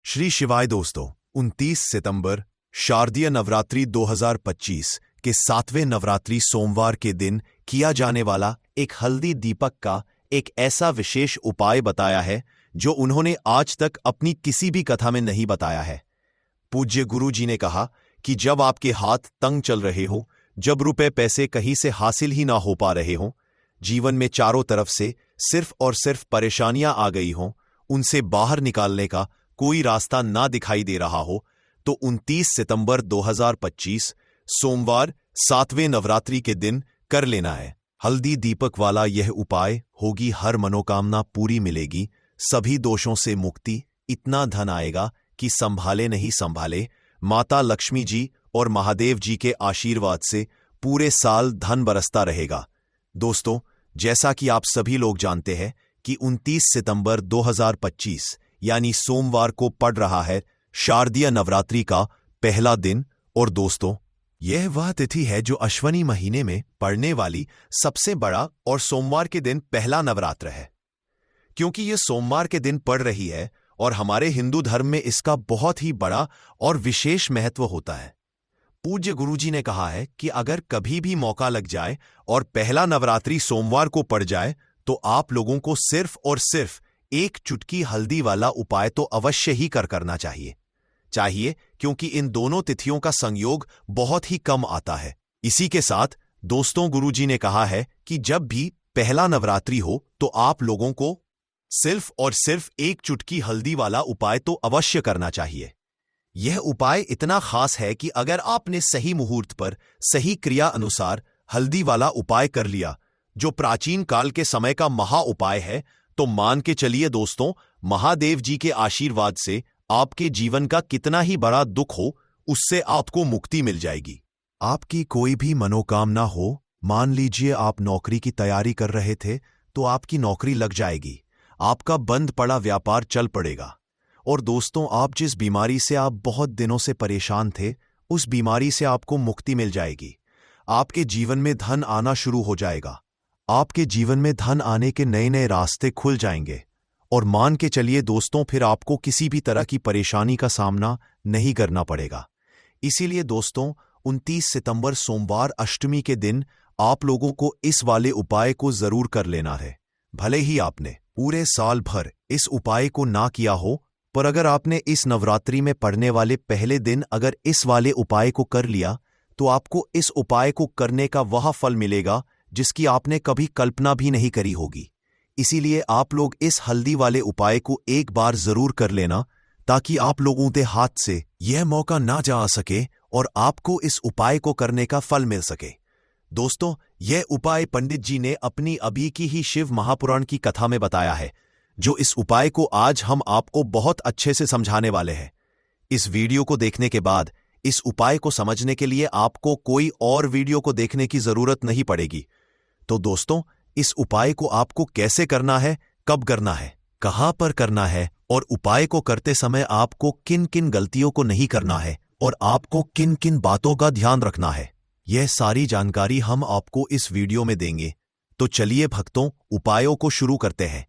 श्री शिवाय दोस्तों, 29 सितंबर शारदीय नवरात्रि 2025 के 7वें नवरात्रि सोमवार के दिन किया जाने वाला एक हल्दी दीपक का एक ऐसा विशेष उपाय बताया है जो उन्होंने आज तक अपनी किसी भी कथा में नहीं बताया है। पूज्य गुरु जी ने कहा कि जब आपके हाथ तंग चल रहे हो, जब रुपए पैसे कहीं से हासिल ही ना हो पा रहे हो, जीवन में चारों तरफ से सिर्फ और सिर्फ परेशानियां आ गई हों, उनसे बाहर निकालने का कोई रास्ता ना दिखाई दे रहा हो, तो 29 सितंबर 2025 सोमवार 7वें नवरात्रि के दिन कर लेना है। हल्दी दीपक वाला यह उपाय होगी हर मनोकामना पूरी मिलेगी, सभी दोषों से मुक्ति, इतना धन आएगा कि संभाले नहीं संभाले। माता लक्ष्मी जी और महादेव जी के आशीर्वाद से पूरे साल धन बरसता रहेगा। दोस्तों, जैसा कि आप सभी लोग जानते हैं कि 29 सितंबर 2025 यानी सोमवार को पड़ रहा है शारदीय नवरात्रि का पहला दिन। और दोस्तों, यह वह तिथि है जो अश्वनी महीने में पड़ने वाली सबसे बड़ा और सोमवार के दिन पहला नवरात्र है। क्योंकि यह सोमवार के दिन पड़ रही है और हमारे हिंदू धर्म में इसका बहुत ही बड़ा और विशेष महत्व होता है। पूज्य गुरुजी ने कहा है कि अगर कभी भी मौका लग जाए और पहला नवरात्रि सोमवार को पड़ जाए तो आप लोगों को सिर्फ और सिर्फ एक चुटकी हल्दी वाला उपाय तो अवश्य ही करना चाहिए, क्योंकि इन दोनों तिथियों का संयोग बहुत ही कम आता है। इसी के साथ दोस्तों, गुरुजी ने कहा है कि जब भी पहला नवरात्रि हो तो आप लोगों को सिर्फ और सिर्फ एक चुटकी हल्दी वाला उपाय तो अवश्य करना चाहिए। यह उपाय इतना खास है कि अगर आपने सही मुहूर्त पर सही क्रिया अनुसार हल्दी वाला उपाय कर लिया, जो प्राचीन काल के समय का महा उपाय है, तो मान के चलिए दोस्तों, महादेव जी के आशीर्वाद से आपके जीवन का कितना ही बड़ा दुख हो, उससे आपको मुक्ति मिल जाएगी। आपकी कोई भी मनोकामना हो, मान लीजिए आप नौकरी की तैयारी कर रहे थे तो आपकी नौकरी लग जाएगी, आपका बंद पड़ा व्यापार चल पड़ेगा। और दोस्तों, आप जिस बीमारी से आप बहुत दिनों से परेशान थे, उस बीमारी से आपको मुक्ति मिल जाएगी। आपके जीवन में धन आना शुरू हो जाएगा। आपके जीवन में धन आने के नए नए रास्ते खुल जाएंगे। और मान के चलिए दोस्तों, फिर आपको किसी भी तरह की परेशानी का सामना नहीं करना पड़ेगा। इसीलिए दोस्तों, 29 सितंबर सोमवार अष्टमी के दिन आप लोगों को इस वाले उपाय को जरूर कर लेना है। भले ही आपने पूरे साल भर इस उपाय को ना किया हो, पर अगर आपने इस नवरात्रि में पड़ने वाले पहले दिन अगर इस वाले उपाय को कर लिया, तो आपको इस उपाय को करने का वह फल मिलेगा जिसकी आपने कभी कल्पना भी नहीं करी होगी। इसीलिए आप लोग इस हल्दी वाले उपाय को एक बार जरूर कर लेना, ताकि आप लोगों के हाथ से यह मौका ना जा सके और आपको इस उपाय को करने का फल मिल सके। दोस्तों, यह उपाय पंडित जी ने अपनी अभी की ही शिव महापुराण की कथा में बताया है, जो इस उपाय को आज हम आपको बहुत अच्छे से समझाने वाले हैं। इस वीडियो को देखने के बाद इस उपाय को समझने के लिए आपको कोई और वीडियो को देखने की जरूरत नहीं पड़ेगी। तो दोस्तों, इस उपाय को आपको कैसे करना है, कब करना है, कहां पर करना है, और उपाय को करते समय आपको किन किन गलतियों को नहीं करना है और आपको किन किन बातों का ध्यान रखना है, यह सारी जानकारी हम आपको इस वीडियो में देंगे। तो चलिए भक्तों, उपायों को शुरू करते हैं।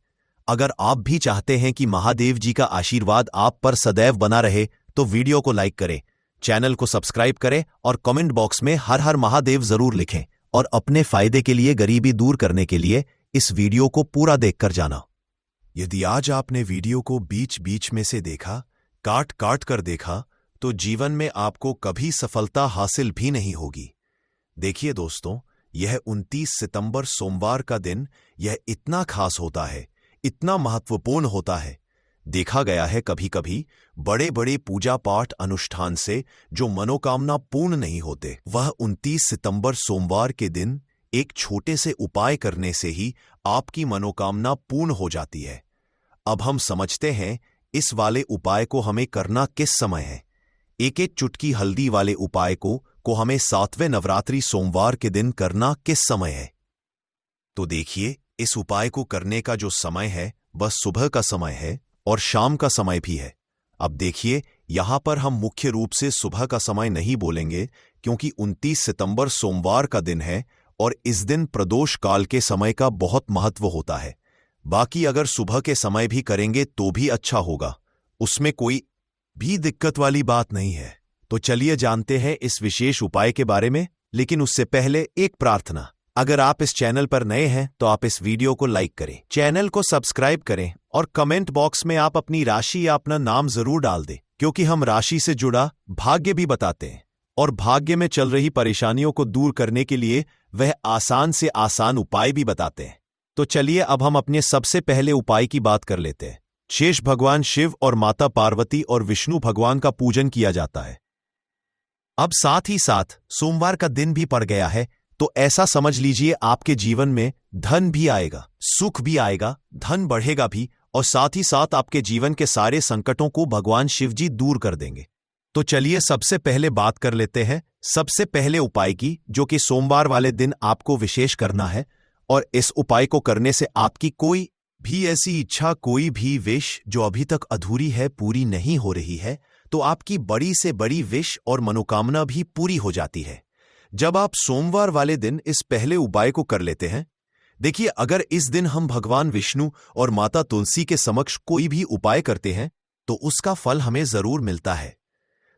अगर आप भी चाहते हैं कि महादेव जी का आशीर्वाद आप पर सदैव बना रहे, तो वीडियो को लाइक करें, चैनल को सब्सक्राइब करें और कमेंट बॉक्स में हर हर महादेव जरूर लिखें। और अपने फायदे के लिए, गरीबी दूर करने के लिए इस वीडियो को पूरा देखकर जाना। यदि आज आपने वीडियो को बीच बीच में से देखा, काट काट कर देखा, तो जीवन में आपको कभी सफलता हासिल भी नहीं होगी। देखिए दोस्तों, यह 29 सितंबर सोमवार का दिन यह इतना खास होता है, इतना महत्वपूर्ण होता है। देखा गया है कभी कभी बड़े बड़े पूजा पाठ अनुष्ठान से जो मनोकामना पूर्ण नहीं होते, वह 29 सितंबर सोमवार के दिन एक छोटे से उपाय करने से ही आपकी मनोकामना पूर्ण हो जाती है। अब हम समझते हैं इस वाले उपाय को हमें करना किस समय है। एक एक चुटकी हल्दी वाले उपाय को हमें 7वें नवरात्रि सोमवार के दिन करना किस समय है। तो देखिए, इस उपाय को करने का जो समय है वह सुबह का समय है और शाम का समय भी है। अब देखिए, यहां पर हम मुख्य रूप से सुबह का समय नहीं बोलेंगे, क्योंकि 29 सितंबर सोमवार का दिन है और इस दिन प्रदोष काल के समय का बहुत महत्व होता है। बाकी अगर सुबह के समय भी करेंगे तो भी अच्छा होगा, उसमें कोई भी दिक्कत वाली बात नहीं है। तो चलिए जानते हैं इस विशेष उपाय के बारे में, लेकिन उससे पहले एक प्रार्थना। अगर आप इस चैनल पर नए हैं तो आप इस वीडियो को लाइक करें, चैनल को सब्सक्राइब करें और कमेंट बॉक्स में आप अपनी राशि या अपना नाम जरूर डाल दें, क्योंकि हम राशि से जुड़ा भाग्य भी बताते हैं और भाग्य में चल रही परेशानियों को दूर करने के लिए वह आसान से आसान उपाय भी बताते हैं। तो चलिए अब हम अपने सबसे पहले उपाय की बात कर लेते हैं। शेष भगवान शिव और माता पार्वती और विष्णु भगवान का पूजन किया जाता है। अब साथ ही साथ सोमवार का दिन भी पड़ गया है, तो ऐसा समझ लीजिए आपके जीवन में धन भी आएगा, सुख भी आएगा, धन बढ़ेगा भी, और साथ ही साथ आपके जीवन के सारे संकटों को भगवान शिव जी दूर कर देंगे। तो चलिए सबसे पहले बात कर लेते हैं सबसे पहले उपाय की, जो कि सोमवार वाले दिन आपको विशेष करना है। और इस उपाय को करने से आपकी कोई भी ऐसी इच्छा, कोई भी विश जो अभी तक अधूरी है, पूरी नहीं हो रही है, तो आपकी बड़ी से बड़ी विश और मनोकामना भी पूरी हो जाती है जब आप सोमवार वाले दिन इस पहले उपाय को कर लेते हैं। देखिए, अगर इस दिन हम भगवान विष्णु और माता तुलसी के समक्ष कोई भी उपाय करते हैं तो उसका फल हमें जरूर मिलता है।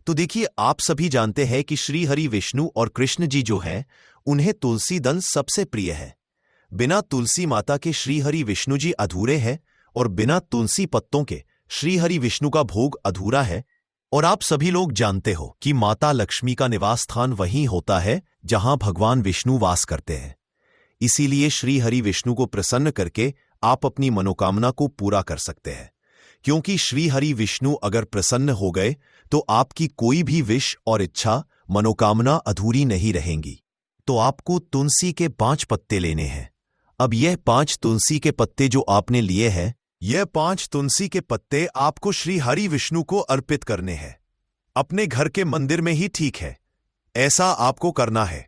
तो देखिए, आप सभी जानते हैं कि श्री हरि विष्णु और कृष्ण जी जो हैं, उन्हें तुलसी दल सबसे प्रिय है। बिना तुलसी माता के श्री हरि विष्णु जी अधूरे हैं और बिना तुलसी पत्तों के श्री हरि विष्णु का भोग अधूरा है। और आप सभी लोग जानते हो कि माता लक्ष्मी का निवास स्थान वहीं होता है जहां भगवान विष्णु वास करते हैं। इसीलिए श्री हरि विष्णु को प्रसन्न करके आप अपनी मनोकामना को पूरा कर सकते हैं, क्योंकि श्री हरि विष्णु अगर प्रसन्न हो गए तो आपकी कोई भी विश और इच्छा, मनोकामना अधूरी नहीं रहेंगी। तो आपको तुलसी के 5 पत्ते लेने हैं। अब यह 5 तुलसी के पत्ते जो आपने लिए हैं, यह 5 तुलसी के पत्ते आपको श्री हरि विष्णु को अर्पित करने हैं। अपने घर के मंदिर में ही ठीक है, ऐसा आपको करना है।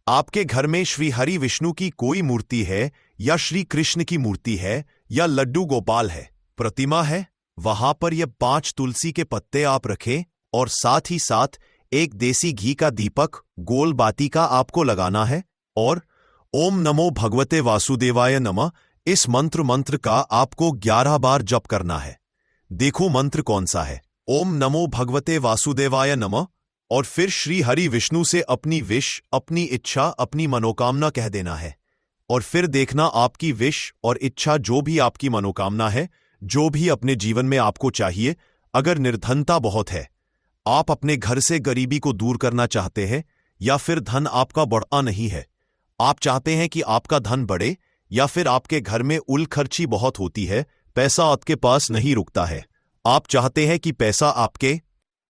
आपके घर में श्री हरि विष्णु की कोई मूर्ति है, या श्री कृष्ण की मूर्ति है, या लड्डू गोपाल है, प्रतिमा है, वहां पर यह 5 तुलसी के पत्ते आप रखें और साथ ही साथ एक देसी घी का दीपक गोल बाती का आपको लगाना है और ओम नमो भगवते वासुदेवाय नमः इस मंत्र का आपको 11 बार जप करना है। देखो मंत्र कौन सा है, ओम नमो भगवते वासुदेवाय नमः, और फिर श्री हरि विष्णु से अपनी विश, अपनी इच्छा, अपनी मनोकामना कह देना है। और फिर देखना आपकी विश और इच्छा, जो भी आपकी मनोकामना है, जो भी अपने जीवन में आपको चाहिए, अगर निर्धनता बहुत है, आप अपने घर से गरीबी को दूर करना चाहते हैं, या फिर धन आपका बढ़ा नहीं है, आप चाहते हैं कि आपका धन बढ़े, या फिर आपके घर में उलखर्ची बहुत होती है, पैसा आपके पास नहीं रुकता है, आप चाहते हैं कि पैसा आपके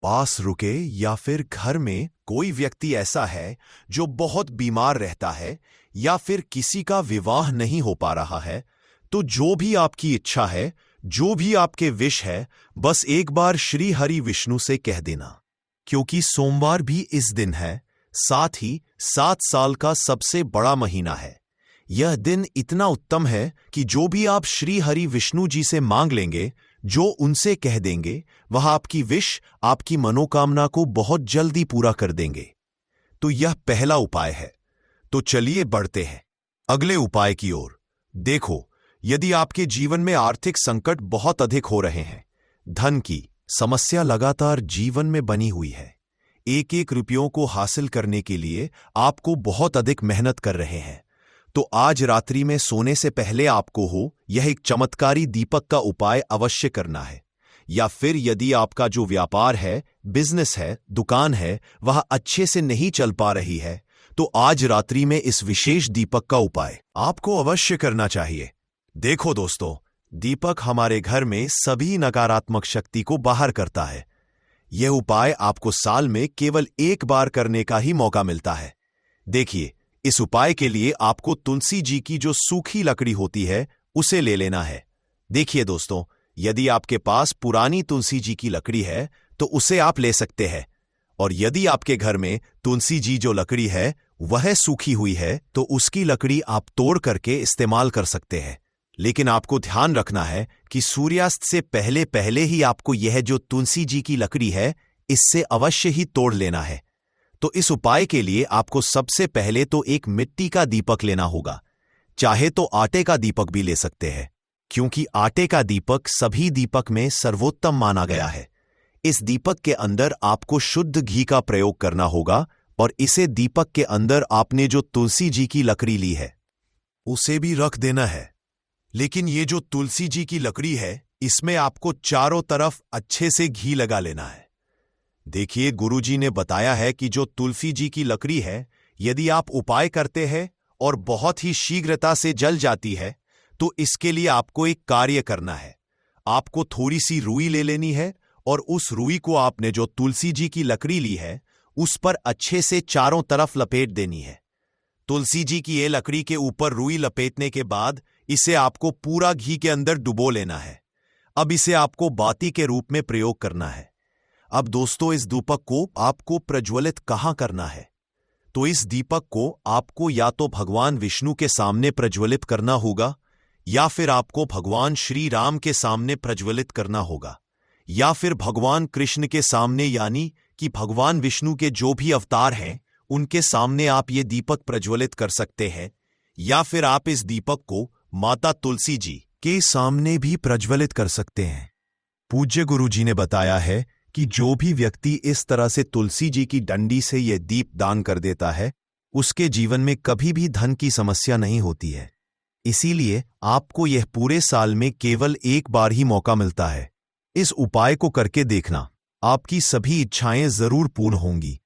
पास रुके, या फिर घर में कोई व्यक्ति ऐसा है जो बहुत बीमार रहता है, या फिर किसी का विवाह नहीं हो पा रहा है, तो जो भी आपकी इच्छा है, जो भी आपके विश है, बस एक बार श्री हरि विष्णु से कह देना। क्योंकि सोमवार भी इस दिन है, साथ ही 7 साल का सबसे बड़ा महीना है। यह दिन इतना उत्तम है कि जो भी आप श्री हरि विष्णु जी से मांग लेंगे, जो उनसे कह देंगे, वह आपकी विश, आपकी मनोकामना को बहुत जल्दी पूरा कर देंगे। तो यह पहला उपाय है। तो चलिए बढ़ते हैं अगले उपाय की ओर। देखो, यदि आपके जीवन में आर्थिक संकट बहुत अधिक हो रहे हैं, धन की समस्या लगातार जीवन में बनी हुई है, एक एक रुपयों को हासिल करने के लिए आपको बहुत अधिक मेहनत कर रहे हैं, तो आज रात्रि में सोने से पहले आपको यह एक चमत्कारी दीपक का उपाय अवश्य करना है। या फिर यदि आपका जो व्यापार है, बिजनेस है, दुकान है, वह अच्छे से नहीं चल पा रही है, तो आज रात्रि में इस विशेष दीपक का उपाय आपको अवश्य करना चाहिए। देखो दोस्तों, दीपक हमारे घर में सभी नकारात्मक शक्ति को बाहर करता है। यह उपाय आपको साल में केवल एक बार करने का ही मौका मिलता है। देखिए, इस उपाय के लिए आपको तुलसी जी की जो सूखी लकड़ी होती है, उसे ले लेना है। देखिए दोस्तों, यदि आपके पास पुरानी तुलसी जी की लकड़ी है तो उसे आप ले सकते हैं, और यदि आपके घर में तुलसी जी जो लकड़ी है वह सूखी हुई है तो उसकी लकड़ी आप तोड़ करके इस्तेमाल कर सकते हैं। लेकिन आपको ध्यान रखना है कि सूर्यास्त से पहले पहले ही आपको यह जो तुलसी जी की लकड़ी है, इससे अवश्य ही तोड़ लेना है। तो इस उपाय के लिए आपको सबसे पहले तो एक मिट्टी का दीपक लेना होगा। चाहे तो आटे का दीपक भी ले सकते हैं, क्योंकि आटे का दीपक सभी दीपक में सर्वोत्तम माना गया है। इस दीपक के अंदर आपको शुद्ध घी का प्रयोग करना होगा और इसे दीपक के अंदर आपने जो तुलसी जी की लकड़ी ली है उसे भी रख देना है। लेकिन ये जो तुलसी जी की लकड़ी है इसमें आपको चारों तरफ अच्छे से घी लगा लेना है। देखिए, गुरुजी ने बताया है कि जो तुलसी जी की लकड़ी है यदि आप उपाय करते हैं और बहुत ही शीघ्रता से जल जाती है तो इसके लिए आपको एक कार्य करना है। आपको थोड़ी सी रुई ले लेनी है और उस रुई को आपने जो तुलसी जी की लकड़ी ली है उस पर अच्छे से चारों तरफ लपेट देनी है। तुलसी जी की ये लकड़ी के ऊपर रुई लपेटने के बाद इसे आपको पूरा घी के अंदर डुबो लेना है। अब इसे आपको बाती के रूप में प्रयोग करना है। अब दोस्तों, इस दीपक को आपको प्रज्वलित कहां करना है? तो इस दीपक को आपको या तो भगवान विष्णु के सामने प्रज्वलित करना होगा या फिर आपको भगवान श्री राम के सामने प्रज्वलित करना होगा या फिर भगवान कृष्ण के सामने, यानी कि भगवान विष्णु के जो भी अवतार हैं उनके सामने आप ये दीपक प्रज्वलित कर सकते हैं या फिर आप इस दीपक को माता तुलसी जी के सामने भी प्रज्वलित कर सकते हैं। पूज्य गुरुजी ने बताया है कि जो भी व्यक्ति इस तरह से तुलसी जी की डंडी से यह दीप दान कर देता है उसके जीवन में कभी भी धन की समस्या नहीं होती है। इसीलिए आपको यह पूरे साल में केवल एक बार ही मौका मिलता है। इस उपाय को करके देखना, आपकी सभी इच्छाएं जरूर पूर्ण होंगी।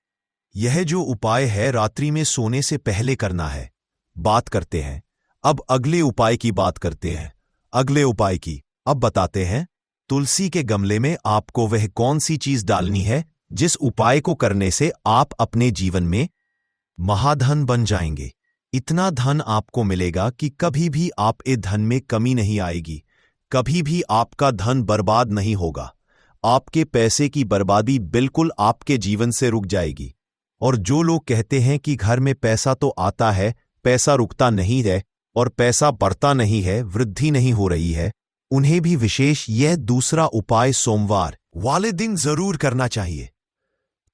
यह जो उपाय है रात्रि में सोने से पहले करना है। बात करते हैं अब अगले उपाय की बात करते हैं। अगले उपाय की अब बताते हैं। तुलसी के गमले में आपको वह कौन सी चीज डालनी है जिस उपाय को करने से आप अपने जीवन में महाधन बन जाएंगे। इतना धन आपको मिलेगा कि कभी भी आप ए धन में कमी नहीं आएगी, कभी भी आपका धन बर्बाद नहीं होगा। आपके पैसे की बर्बादी बिल्कुल आपके जीवन से रुक जाएगी। और जो लोग कहते हैं कि घर में पैसा तो आता है, पैसा रुकता नहीं है और पैसा बढ़ता नहीं है, वृद्धि नहीं हो रही है, उन्हें भी विशेष यह दूसरा उपाय सोमवार वाले दिन जरूर करना चाहिए।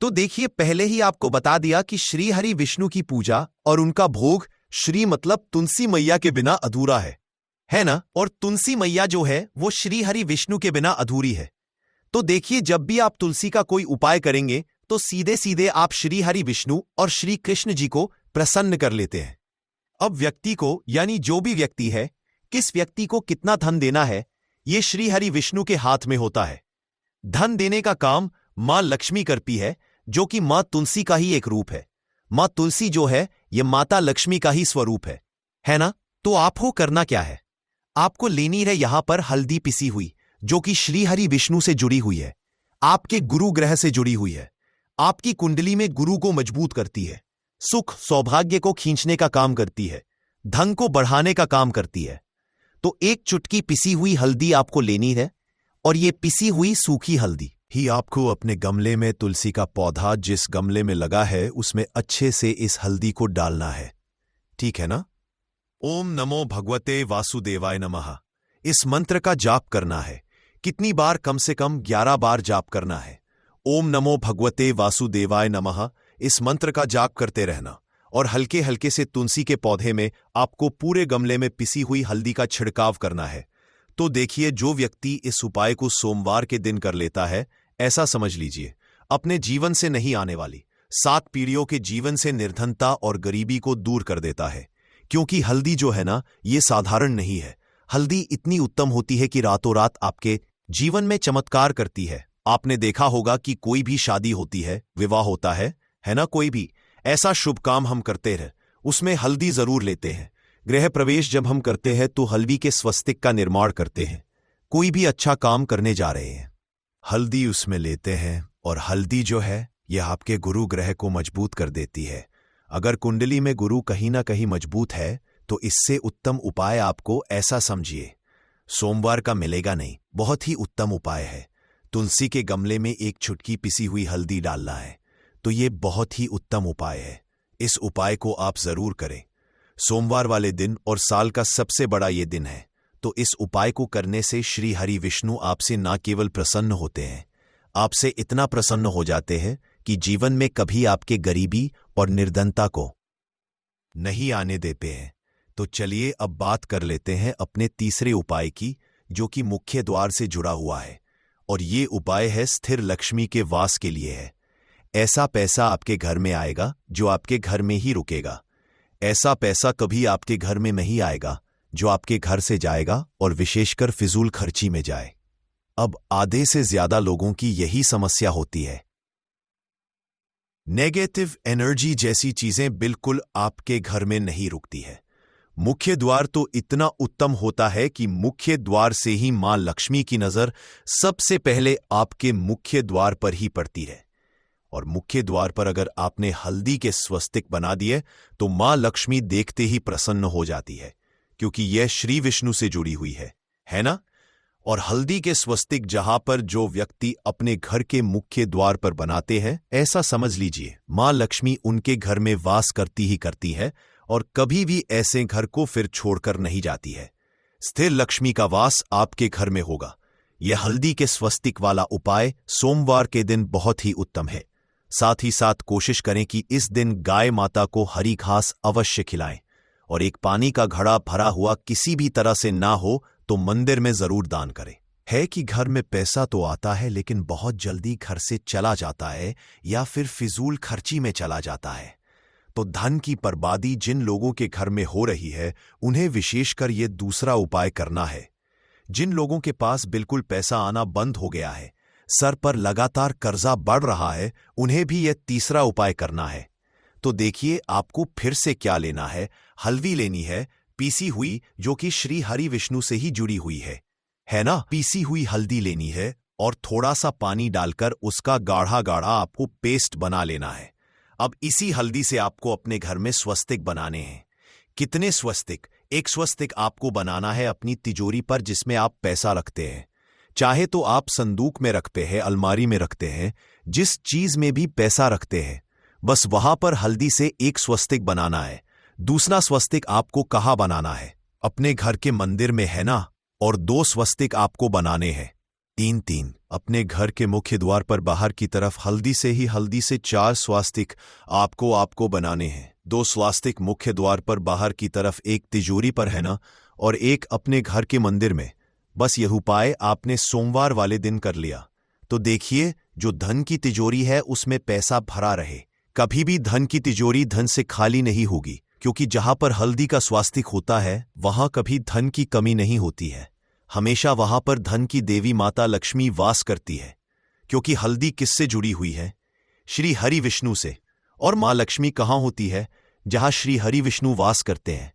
तो देखिए, पहले ही आपको बता दिया कि श्री हरि विष्णु की पूजा और उनका भोग श्री मतलब तुलसी मैया के बिना अधूरा है ना? और तुलसी मैया जो है वो श्री हरि विष्णु के बिना अधूरी है। तो देखिए, जब भी आप तुलसी का कोई उपाय करेंगे तो सीधे सीधे आप श्री हरि विष्णु और श्री कृष्ण जी को प्रसन्न कर लेते हैं। अब व्यक्ति को, यानी जो भी व्यक्ति है, किस व्यक्ति को कितना धन देना है यह श्री हरि विष्णु के हाथ में होता है। धन देने का काम मां लक्ष्मी करती है जो कि मां तुलसी का ही एक रूप है। मां तुलसी जो है यह माता लक्ष्मी का ही स्वरूप है ना? तो आपको करना क्या है? आपको लेनी है यहां पर हल्दी पिसी हुई जो कि श्री हरि विष्णु से जुड़ी हुई है, आपके गुरु ग्रह से जुड़ी हुई है, आपकी कुंडली में गुरु को मजबूत करती है, सुख सौभाग्य को खींचने का काम करती है, धन को बढ़ाने का काम करती है। तो एक चुटकी पिसी हुई हल्दी आपको लेनी है और यह पिसी हुई सूखी हल्दी ही आपको अपने गमले में, तुलसी का पौधा जिस गमले में लगा है उसमें अच्छे से इस हल्दी को डालना है। ठीक है ना? ओम नमो भगवते वासुदेवाय नमः इस मंत्र का जाप करना है। कितनी बार? कम से कम 11 बार जाप करना है। ओम नमो भगवते वासुदेवाय नमः इस मंत्र का जाप करते रहना और हल्के हल्के से तुलसी के पौधे में आपको पूरे गमले में पिसी हुई हल्दी का छिड़काव करना है। तो देखिए, जो व्यक्ति इस उपाय को सोमवार के दिन कर लेता है, ऐसा समझ लीजिए अपने जीवन से नहीं आने वाली 7 पीढ़ियों के जीवन से निर्धनता और गरीबी को दूर कर देता है। क्योंकि हल्दी जो है ना, ये साधारण नहीं है। हल्दी इतनी उत्तम होती है कि रातों रात आपके जीवन में चमत्कार करती है। आपने देखा होगा कि कोई भी शादी होती है, विवाह होता है ना? कोई भी ऐसा शुभ काम हम करते हैं उसमें हल्दी जरूर लेते हैं। गृह प्रवेश जब हम करते हैं तो हल्दी के स्वस्तिक का निर्माण करते हैं। कोई भी अच्छा काम करने जा रहे हैं, हल्दी उसमें लेते हैं और हल्दी जो है यह आपके गुरु ग्रह को मजबूत कर देती है। अगर कुंडली में गुरु कहीं ना कहीं मजबूत है तो इससे उत्तम उपाय आपको ऐसा समझिए सोमवार का मिलेगा नहीं। बहुत ही उत्तम उपाय है। तुलसी के गमले में एक चुटकी पिसी हुई हल्दी डालना है। तो ये बहुत ही उत्तम उपाय है। इस उपाय को आप जरूर करें सोमवार वाले दिन, और साल का सबसे बड़ा ये दिन है। तो इस उपाय को करने से श्री हरि विष्णु आपसे ना केवल प्रसन्न होते हैं, आपसे इतना प्रसन्न हो जाते हैं कि जीवन में कभी आपके गरीबी और निर्धनता को नहीं आने देते हैं। तो चलिए अब बात कर लेते हैं अपने तीसरे उपाय की, जो कि मुख्य द्वार से जुड़ा हुआ है। और ये उपाय है स्थिर लक्ष्मी के वास के लिए है। ऐसा पैसा आपके घर में आएगा जो आपके घर में ही रुकेगा। ऐसा पैसा कभी आपके घर में नहीं आएगा जो आपके घर से जाएगा और विशेषकर फिजूल खर्ची में जाए। अब आधे से ज्यादा लोगों की यही समस्या होती है। नेगेटिव एनर्जी जैसी चीजें बिल्कुल आपके घर में नहीं रुकती है। मुख्य द्वार तो इतना उत्तम होता है कि मुख्य द्वार से ही मां लक्ष्मी की नजर सबसे पहले आपके मुख्य द्वार पर ही पड़ती है। और मुख्य द्वार पर अगर आपने हल्दी के स्वस्तिक बना दिए तो मां लक्ष्मी देखते ही प्रसन्न हो जाती है, क्योंकि यह श्री विष्णु से जुड़ी हुई है ना। और हल्दी के स्वस्तिक जहां पर जो व्यक्ति अपने घर के मुख्य द्वार पर बनाते हैं, ऐसा समझ लीजिए मां लक्ष्मी उनके घर में वास करती है और कभी भी ऐसे घर को फिर छोड़कर नहीं जाती है। स्थिर लक्ष्मी का वास आपके घर में होगा। यह हल्दी के स्वस्तिक वाला उपाय सोमवार के दिन बहुत ही उत्तम है। साथ ही साथ कोशिश करें कि इस दिन गाय माता को हरी घास अवश्य खिलाएं और एक पानी का घड़ा भरा हुआ किसी भी तरह से ना हो तो मंदिर में जरूर दान करें। है कि घर में पैसा तो आता है लेकिन बहुत जल्दी घर से चला जाता है या फिर फिजूल खर्ची में चला जाता है। तो धन की बर्बादी जिन लोगों के घर में हो रही है उन्हें विशेषकर ये दूसरा उपाय करना है। जिन लोगों के पास बिल्कुल पैसा आना बंद हो गया है, सर पर लगातार कर्जा बढ़ रहा है, उन्हें भी यह तीसरा उपाय करना है। तो देखिए आपको फिर से क्या लेना है। हल्दी लेनी है पीसी हुई, जो कि श्री हरि विष्णु से ही जुड़ी हुई है ना। पीसी हुई हल्दी लेनी है और थोड़ा सा पानी डालकर उसका गाढ़ा गाढ़ा आपको पेस्ट बना लेना है। अब इसी हल्दी से आपको अपने घर में स्वस्तिक बनाने हैं। कितने स्वस्तिक? एक स्वस्तिक आपको बनाना है अपनी तिजोरी पर जिसमें आप पैसा रखते हैं। चाहे तो आप संदूक में रखते हैं, अलमारी में रखते हैं, जिस चीज में भी पैसा रखते हैं, बस वहां पर हल्दी से एक स्वस्तिक बनाना है। दूसरा स्वस्तिक आपको कहाँ बनाना है? अपने घर के मंदिर में, है ना। और 2 स्वस्तिक आपको बनाने हैं। 3 अपने घर के मुख्य द्वार पर बाहर की तरफ हल्दी से 4 स्वस्तिक आपको बनाने हैं। 2 स्वस्तिक मुख्य द्वार पर बाहर की तरफ, एक तिजोरी पर, है ना, और एक अपने घर के मंदिर में। बस यह उपाय आपने सोमवार वाले दिन कर लिया तो देखिए जो धन की तिजोरी है उसमें पैसा भरा रहे। कभी भी धन की तिजोरी धन से खाली नहीं होगी, क्योंकि जहां पर हल्दी का स्वास्तिक होता है वहां कभी धन की कमी नहीं होती है। हमेशा वहां पर धन की देवी माता लक्ष्मी वास करती है, क्योंकि हल्दी किससे जुड़ी हुई है? श्री हरि विष्णु से। और मां लक्ष्मी कहां होती है? जहां श्री हरि विष्णु वास करते हैं।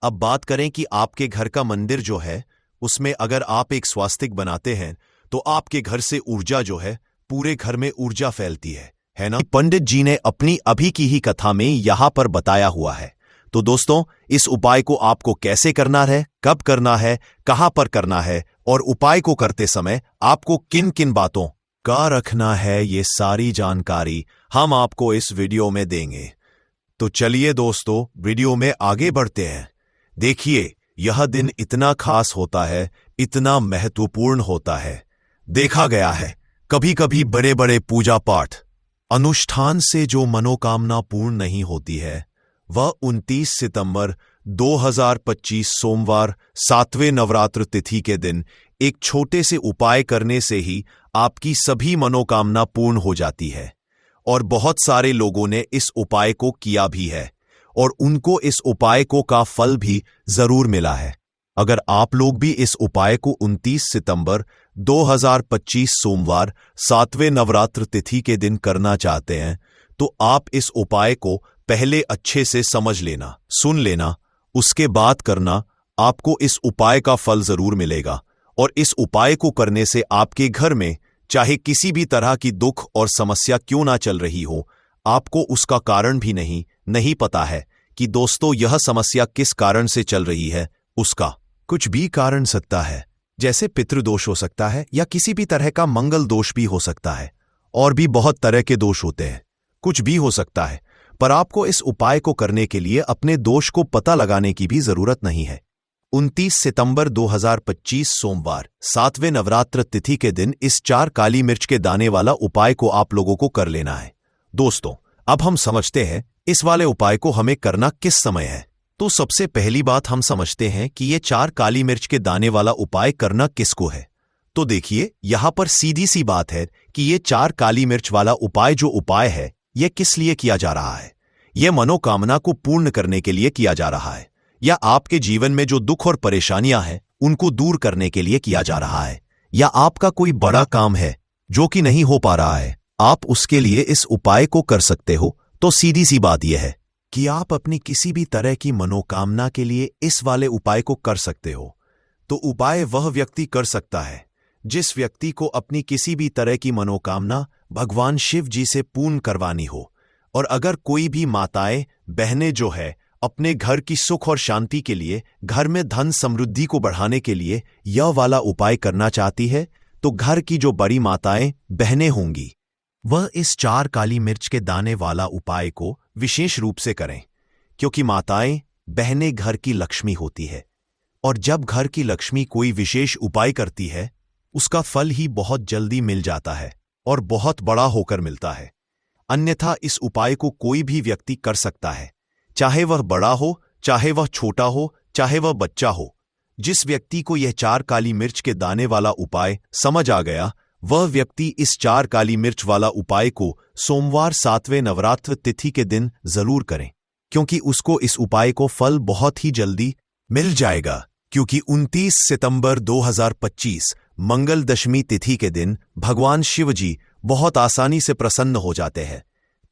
अब बात करें कि आपके घर का मंदिर जो है उसमें अगर आप एक स्वास्तिक बनाते हैं तो आपके घर से ऊर्जा जो है, पूरे घर में ऊर्जा फैलती है ना। पंडित जी ने अपनी अभी की ही कथा में यहां पर बताया हुआ है। तो दोस्तों, इस उपाय को आपको कैसे करना है, कब करना है, कहां पर करना है और उपाय को करते समय आपको किन किन बातों का रखना है, ये सारी जानकारी हम आपको इस वीडियो में देंगे। तो चलिए दोस्तों, वीडियो में आगे बढ़ते हैं। देखिए यह दिन इतना खास होता है, इतना महत्वपूर्ण होता है। देखा गया है कभी कभी बड़े बड़े पूजा पाठ अनुष्ठान से जो मनोकामना पूर्ण नहीं होती है, वह 29 सितंबर 2025 सोमवार 7वें नवरात्र तिथि के दिन एक छोटे से उपाय करने से ही आपकी सभी मनोकामना पूर्ण हो जाती है। और बहुत सारे लोगों ने इस उपाय को किया भी है और उनको इस उपाय को का फल भी जरूर मिला है। अगर आप लोग भी इस उपाय को 29 सितंबर 2025 सोमवार 7वें नवरात्र तिथि के दिन करना चाहते हैं तो आप इस उपाय को पहले अच्छे से समझ लेना, सुन लेना, उसके बाद करना। आपको इस उपाय का फल जरूर मिलेगा। और इस उपाय को करने से आपके घर में चाहे किसी भी तरह की दुख और समस्या क्यों ना चल रही हो, आपको उसका कारण भी नहीं पता है कि दोस्तों यह समस्या किस कारण से चल रही है। उसका कुछ भी कारण सकता है, जैसे पितृदोष हो सकता है या किसी भी तरह का मंगल दोष भी हो सकता है, और भी बहुत तरह के दोष होते हैं, कुछ भी हो सकता है। पर आपको इस उपाय को करने के लिए अपने दोष को पता लगाने की भी जरूरत नहीं है। 29 सितंबर 2025 सोमवार 7वें नवरात्र तिथि के दिन इस 4 काली मिर्च के दाने वाला उपाय को आप लोगों को कर लेना है। दोस्तों, अब हम समझते हैं इस वाले उपाय को हमें करना किस समय है। तो सबसे पहली बात हम समझते हैं कि ये 4 काली मिर्च के दाने वाला उपाय करना किसको है। तो देखिए यहां पर सीधी सी बात है कि ये 4 काली मिर्च वाला उपाय जो उपाय है यह किस लिए किया जा रहा है। यह मनोकामना को पूर्ण करने के लिए किया जा रहा है, या आपके जीवन में जो दुख और परेशानियां हैं उनको दूर करने के लिए किया जा रहा है, या आपका कोई बड़ा काम है जो कि नहीं हो पा रहा है, आप उसके लिए इस उपाय को कर सकते हो। तो सीधी सी बात यह है कि आप अपनी किसी भी तरह की मनोकामना के लिए इस वाले उपाय को कर सकते हो। तो उपाय वह व्यक्ति कर सकता है जिस व्यक्ति को अपनी किसी भी तरह की मनोकामना भगवान शिव जी से पूर्ण करवानी हो। और अगर कोई भी माताएं बहनें जो है अपने घर की सुख और शांति के लिए, घर में धन समृद्धि को बढ़ाने के लिए यह वाला उपाय करना चाहती है, तो घर की जो बड़ी माताएं बहनें होंगी वह इस 4 काली मिर्च के दाने वाला उपाय को विशेष रूप से करें, क्योंकि माताएं बहनें घर की लक्ष्मी होती है। और जब घर की लक्ष्मी कोई विशेष उपाय करती है उसका फल ही बहुत जल्दी मिल जाता है और बहुत बड़ा होकर मिलता है। अन्यथा इस उपाय को कोई भी व्यक्ति कर सकता है, चाहे वह बड़ा हो, चाहे वह छोटा हो, चाहे वह बच्चा हो। जिस व्यक्ति को यह 4 काली मिर्च के दाने वाला उपाय समझ आ गया, वह व्यक्ति इस 4 काली मिर्च वाला उपाय को सोमवार 7वें नवरात्र तिथि के दिन जरूर करें, क्योंकि उसको इस उपाय को फल बहुत ही जल्दी मिल जाएगा। क्योंकि 29 सितंबर 2025 मंगल दशमी तिथि के दिन भगवान शिव जी बहुत आसानी से प्रसन्न हो जाते हैं।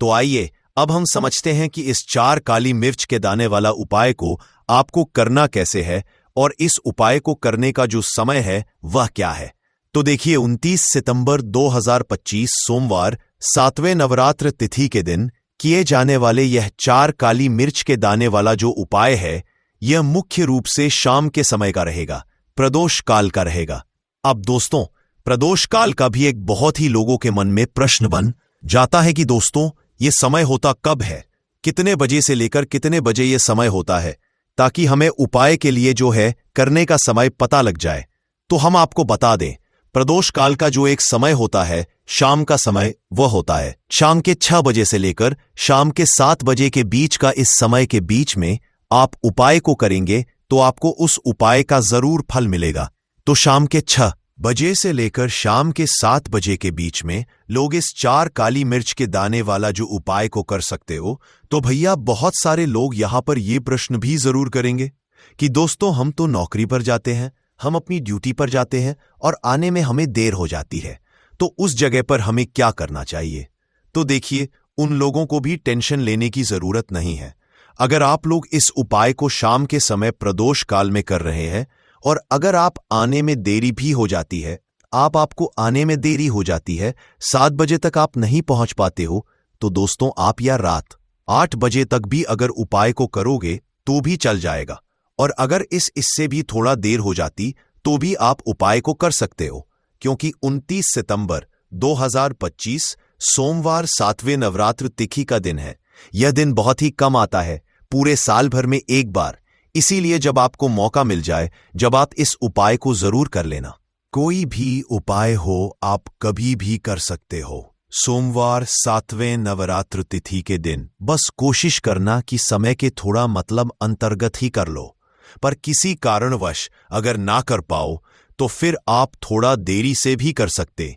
तो आइए अब हम समझते हैं कि इस 4 काली मिर्च के दाने वाला उपाय को आपको करना कैसे है, और इस उपाय को करने का जो समय है वह क्या है। तो देखिए 29 सितंबर 2025 सोमवार 7वें नवरात्र तिथि के दिन किए जाने वाले यह 4 काली मिर्च के दाने वाला जो उपाय है यह मुख्य रूप से शाम के समय का रहेगा, प्रदोष काल का रहेगा। अब दोस्तों, प्रदोष काल का भी एक बहुत ही लोगों के मन में प्रश्न बन जाता है कि दोस्तों ये समय होता कब है, कितने बजे से लेकर कितने बजे ये समय होता है, ताकि हमें उपाय के लिए जो है करने का समय पता लग जाए। तो हम आपको बता दें, प्रदोष काल का जो एक समय होता है शाम का समय, वह होता है शाम के 6 बजे से लेकर शाम के 7 बजे के बीच का। इस समय के बीच में आप उपाय को करेंगे तो आपको उस उपाय का जरूर फल मिलेगा। तो शाम के 6 बजे से लेकर शाम के 7 बजे के बीच में लोग इस 4 काली मिर्च के दाने वाला जो उपाय को कर सकते हो। तो भैया बहुत सारे लोग यहां पर ये प्रश्न भी जरूर करेंगे कि दोस्तों हम तो नौकरी पर जाते हैं, हम अपनी ड्यूटी पर जाते हैं और आने में हमें देर हो जाती है, तो उस जगह पर हमें क्या करना चाहिए। तो देखिए उन लोगों को भी टेंशन लेने की जरूरत नहीं है। अगर आप लोग इस उपाय को शाम के समय प्रदोष काल में कर रहे हैं और अगर आप आने में देरी भी हो जाती है, आपको आने में देरी हो जाती है, 7 बजे तक आप नहीं पहुंच पाते हो, तो दोस्तों आप या रात 8 बजे तक भी अगर उपाय को करोगे तो भी चल जाएगा। और अगर इससे भी थोड़ा देर हो जाती तो भी आप उपाय को कर सकते हो, क्योंकि 29 सितंबर 2025 सोमवार 7वें नवरात्र तिथि का दिन है। यह दिन बहुत ही कम आता है, पूरे साल भर में एक बार। इसीलिए जब आपको मौका मिल जाए, जब आप इस उपाय को जरूर कर लेना। कोई भी उपाय हो आप कभी भी कर सकते हो, सोमवार 7वें नवरात्र तिथि के दिन। बस कोशिश करना कि समय के थोड़ा मतलब अंतर्गत ही कर लो, पर किसी कारणवश अगर ना कर पाओ तो फिर आप थोड़ा देरी से भी कर सकते,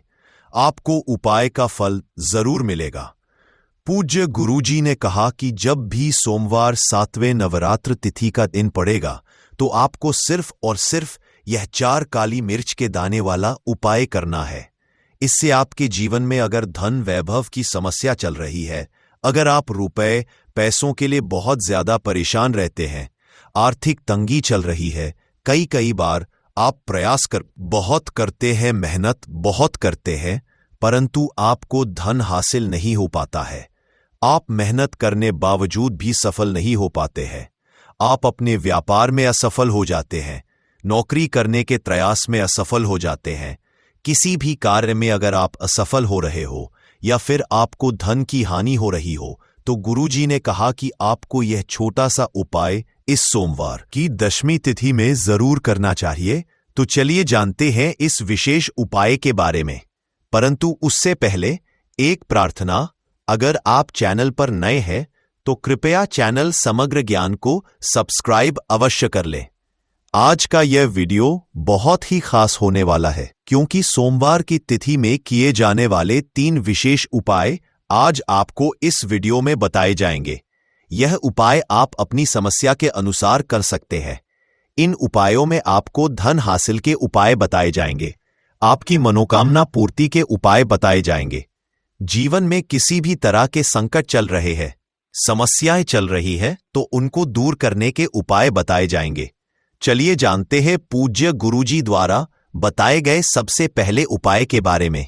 आपको उपाय का फल जरूर मिलेगा। पूज्य गुरुजी ने कहा कि जब भी सोमवार 7वें नवरात्र तिथि का दिन पड़ेगा तो आपको सिर्फ और सिर्फ यह 4 काली मिर्च के दाने वाला उपाय करना है। इससे आपके जीवन में अगर धन वैभव की समस्या चल रही है, अगर आप रुपए पैसों के लिए बहुत ज्यादा परेशान रहते हैं, आर्थिक तंगी चल रही है, कई बार आप प्रयास बहुत करते हैं, मेहनत बहुत करते हैं, परंतु आपको धन हासिल नहीं हो पाता है, आप मेहनत करने बावजूद भी सफल नहीं हो पाते हैं, आप अपने व्यापार में असफल हो जाते हैं, नौकरी करने के प्रयास में असफल हो जाते हैं, किसी भी कार्य में अगर आप असफल हो रहे हो या फिर आपको धन की हानि हो रही हो, तो गुरुजी ने कहा कि आपको यह छोटा सा उपाय इस सोमवार की दशमी तिथि में जरूर करना चाहिए। तो चलिए जानते हैं इस विशेष उपाय के बारे में। परंतु उससे पहले एक प्रार्थना, अगर आप चैनल पर नए हैं तो कृपया चैनल समग्र ज्ञान को सब्सक्राइब अवश्य कर लें। आज का यह वीडियो बहुत ही खास होने वाला है क्योंकि सोमवार की तिथि में किए जाने वाले 3 विशेष उपाय आज आपको इस वीडियो में बताए जाएंगे। यह उपाय आप अपनी समस्या के अनुसार कर सकते हैं। इन उपायों में आपको धन हासिल के उपाय बताए जाएंगे, आपकी मनोकामना पूर्ति के उपाय बताए जाएंगे। जीवन में किसी भी तरह के संकट चल रहे हैं, समस्याएं चल रही है तो उनको दूर करने के उपाय बताए जाएंगे। चलिए जानते हैं पूज्य गुरुजी द्वारा बताए गए सबसे पहले उपाय के बारे में।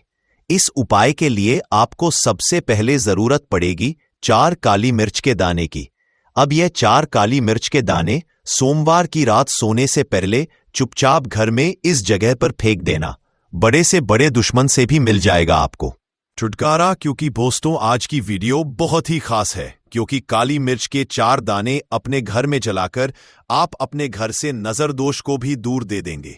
इस उपाय के लिए आपको सबसे पहले जरूरत पड़ेगी 4 काली मिर्च के दाने की। अब यह 4 काली मिर्च के दाने सोमवार की रात सोने से पहले चुपचाप घर में इस जगह पर फेंक देना। बड़े से बड़े दुश्मन से भी मिल जाएगा आपको छुटकारा। क्योंकि दोस्तों आज की वीडियो बहुत ही खास है क्योंकि काली मिर्च के 4 दाने अपने घर में जलाकर आप अपने घर से नजर दोष को भी दूर दे देंगे।